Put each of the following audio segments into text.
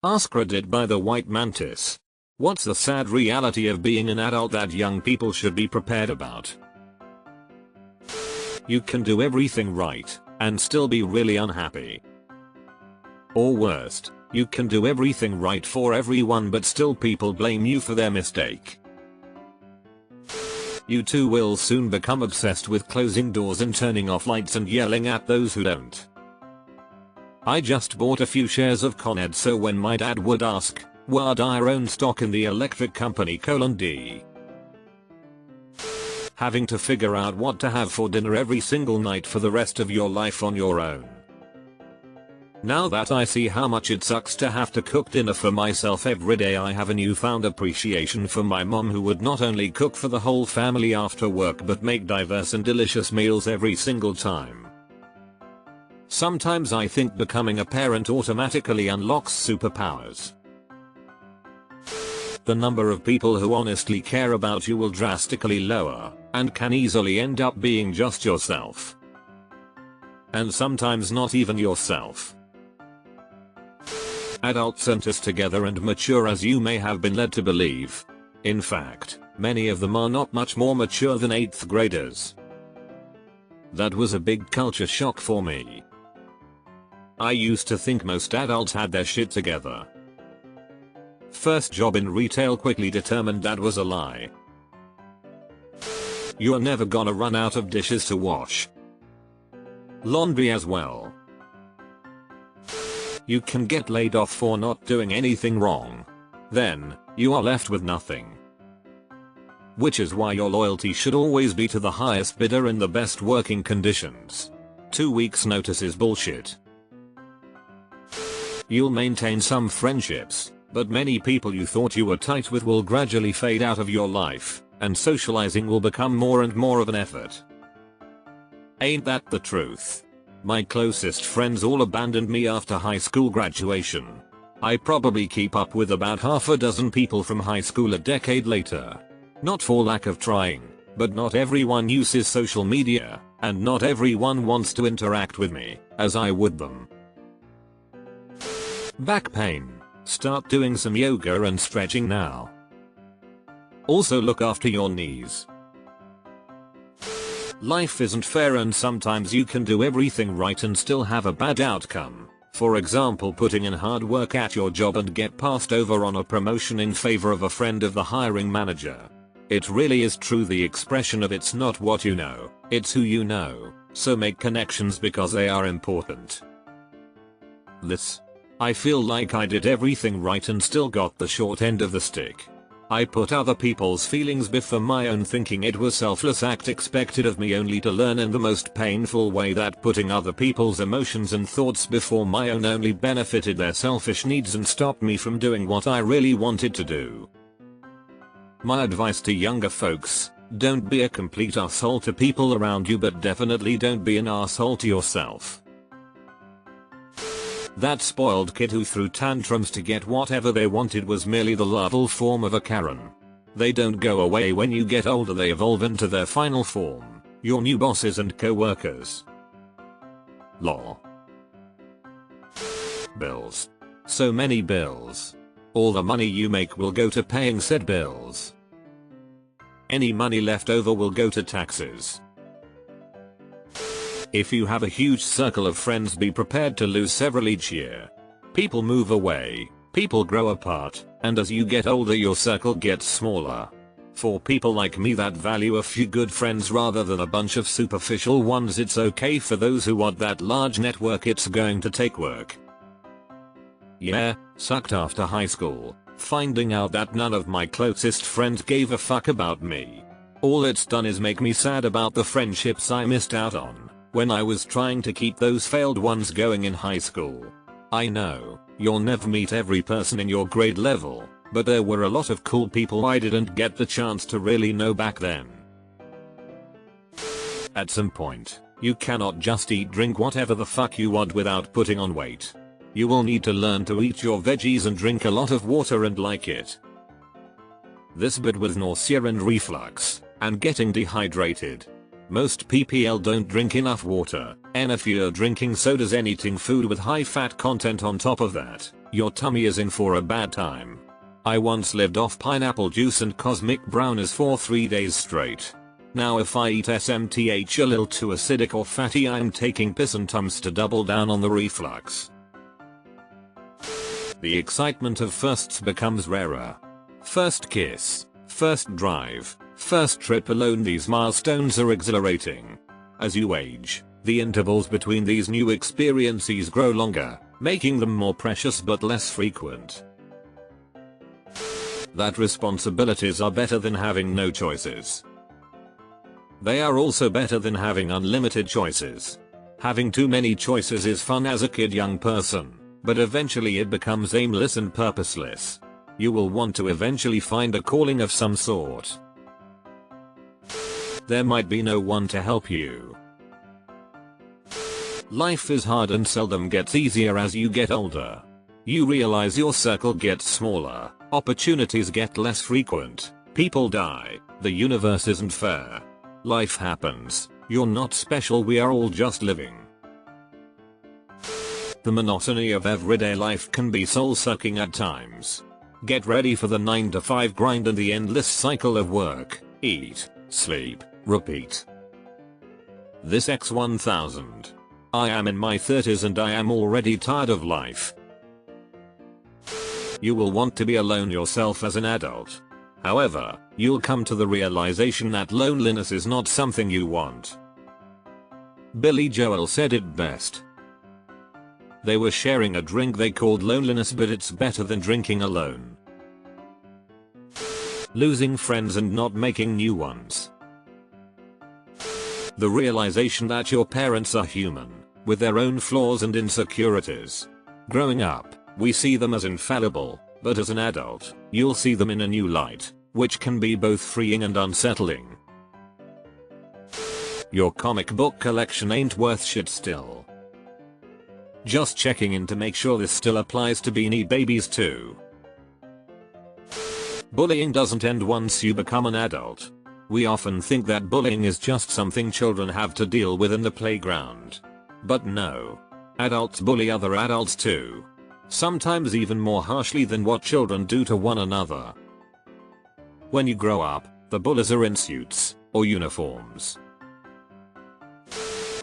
Asked by the white mantis. What's the sad reality of being an adult that young people should be prepared about? You can do everything right and still be really unhappy. Or worst, you can do everything right for everyone but still people blame you for their mistake. You too will soon become obsessed with closing doors and turning off lights and yelling at those who don't. I just bought a few shares of Con Ed, so when my dad would ask, "Would I own stock in the electric company D?" Having to figure out what to have for dinner every single night for the rest of your life on your own. Now that I see how much it sucks to have to cook dinner for myself every day, I have a newfound appreciation for my mom, who would not only cook for the whole family after work but make diverse and delicious meals every single time. Sometimes I think becoming a parent automatically unlocks superpowers. The number of people who honestly care about you will drastically lower, and can easily end up being just yourself. And sometimes not even yourself. Adults aren't as together and mature as you may have been led to believe. In fact, many of them are not much more mature than 8th graders. That was a big culture shock for me. I used to think most adults had their shit together. First job in retail quickly determined that was a lie. You're never gonna run out of dishes to wash. Laundry as well. You can get laid off for not doing anything wrong. Then, you are left with nothing. Which is why your loyalty should always be to the highest bidder in the best working conditions. 2 weeks notice is bullshit. You'll maintain some friendships, but many people you thought you were tight with will gradually fade out of your life, and socializing will become more and more of an effort. Ain't that the truth? My closest friends all abandoned me after high school graduation. I probably keep up with about half a dozen people from high school a decade later. Not for lack of trying, but not everyone uses social media, and not everyone wants to interact with me, as I would them. Back pain. Start doing some yoga and stretching now. Also look after your knees. Life isn't fair and sometimes you can do everything right and still have a bad outcome. For example, putting in hard work at your job and get passed over on a promotion in favor of a friend of the hiring manager. It really is true the expression of "it's not what you know, it's who you know," so make connections because they are important. I feel like I did everything right and still got the short end of the stick. I put other people's feelings before my own, thinking it was selfless act expected of me, only to learn in the most painful way that putting other people's emotions and thoughts before my own only benefited their selfish needs and stopped me from doing what I really wanted to do. My advice to younger folks: don't be a complete asshole to people around you, but definitely don't be an asshole to yourself. That spoiled kid who threw tantrums to get whatever they wanted was merely the larval form of a Karen. They don't go away when you get older, they evolve into their final form, your new bosses and co-workers. Lol. Bills. So many bills. All the money you make will go to paying said bills. Any money left over will go to taxes. If you have a huge circle of friends, be prepared to lose several each year. People move away, people grow apart, and as you get older your circle gets smaller. For people like me that value a few good friends rather than a bunch of superficial ones, it's okay. For those who want that large network, it's going to take work. Yeah, sucked after high school, finding out that none of my closest friends gave a fuck about me. All it's done is make me sad about the friendships I missed out on when I was trying to keep those failed ones going in high school. I know, you'll never meet every person in your grade level, but there were a lot of cool people I didn't get the chance to really know back then. At some point, you cannot just eat drink whatever the fuck you want without putting on weight. You will need to learn to eat your veggies and drink a lot of water and like it. This bit with nausea and reflux, and getting dehydrated. Most PPL don't drink enough water, and if you're drinking sodas and eating food with high fat content on top of that, Your tummy is in for a bad time. I once lived off pineapple juice and cosmic brownies for 3 days straight. Now if I eat SMTH a little too acidic or fatty, I'm taking piss and tums to double down on the reflux. The excitement of firsts becomes rarer. First kiss, first drive, first trip alone, these milestones are exhilarating. As you age, the intervals between these new experiences grow longer, making them more precious but less frequent. That responsibilities are better than having no choices. They are also better than having unlimited choices. Having too many choices is fun as a young person, but eventually it becomes aimless and purposeless. You will want to eventually find a calling of some sort. There might be no one to help you. Life is hard and seldom gets easier as you get older. You realize your circle gets smaller, opportunities get less frequent, people die, the universe isn't fair. Life happens, you're not special, we are all just living. The monotony of everyday life can be soul-sucking at times. Get ready for the 9 to 5 grind and the endless cycle of work, eat, sleep, repeat. This X1000. I am in my 30s and I am already tired of life. You will want to be alone yourself as an adult. However, you'll come to the realization that loneliness is not something you want. Billy Joel said it best. They were sharing a drink they called loneliness, but it's better than drinking alone. Losing friends and not making new ones. The realization that your parents are human, with their own flaws and insecurities. Growing up, we see them as infallible, but as an adult, you'll see them in a new light, which can be both freeing and unsettling. Your comic book collection ain't worth shit still. Just checking in to make sure this still applies to Beanie Babies too. Bullying doesn't end once you become an adult. We often think that bullying is just something children have to deal with in the playground. But no. Adults bully other adults too. Sometimes even more harshly than what children do to one another. When you grow up, the bullies are in suits or uniforms.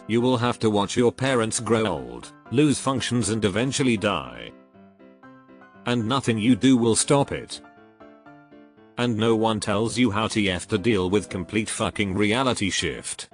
You will have to watch your parents grow old, lose functions and eventually die. And nothing you do will stop it. And no one tells you how to deal with complete fucking reality shift.